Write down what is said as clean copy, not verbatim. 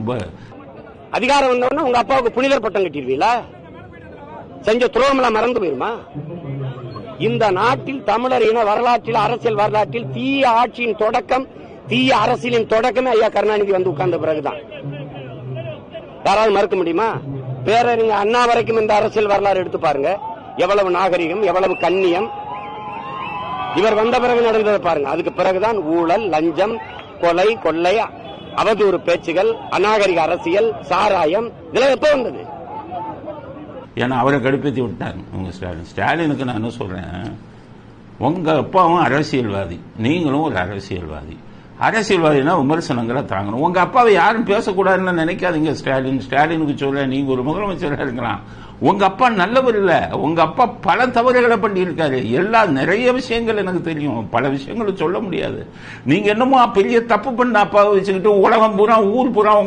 ரொம்ப அதிகாரம் வந்தவொடனே உங்க அப்பாவுக்கு புனிதர் பட்டம் கட்டிடுவீங்களா? செஞ்ச துரோகமெல்லாம் மறந்து போயிருமா? இந்த நாட்டில் தமிழர் இன வரலாற்றில், அரசியல் வரலாற்றில் தீய ஆட்சியின் தொடக்கம், தீய அரசியலின் தொடக்கமே ஐயா கருணாநிதி வந்து உட்கார்ந்த பிறகுதான். யாராவது மறுக்க முடியுமா? பேரறிஞர் அண்ணா வரைக்கும் இந்த அரசியல் வரலாறு எடுத்து பாருங்க. எவ்வளவு நாகரிகம், எவ்வளவு கண்ணியம். இவர் வந்த பிறகு நடந்ததை பாருங்க. அதுக்கு பிறகுதான் ஊழல், லஞ்சம், கொலை, கொள்ளை, அவதூறு பேச்சுகள், அநாகரிக அரசியல், சாராயம், இதெல்லாம் எப்ப வந்தது? ஏன்னா அவரை கடுப்பேற்றி விட்டாங்க உங்க ஸ்டாலினுக்கு. நான் என்ன சொல்றேன், உங்க அப்பாவும் அரசியல்வாதி, நீங்களும் ஒரு அரசியல்வாதி. அரசியல்வாதினா விமர்சனங்களை தாங்கணும். உங்க அப்பாவை யாரும் பேசக்கூடாதுன்னு நினைக்காதீங்க. ஸ்டாலினுக்கு சொல்ல, நீங்க ஒரு முதலமைச்சராக இருக்கலாம். உங்க அப்பா நல்லவர் இல்ல. உங்க அப்பா பல தவறுகளை பண்ணியிருக்காரு. நிறைய விஷயங்கள் எனக்கு தெரியும். பல விஷயங்களை சொல்ல முடியாது. நீங்க என்னமோ பெரிய தப்பு பண்ண அப்பாவை வச்சுக்கிட்டு உலகம் பூரா, ஊர் பூரா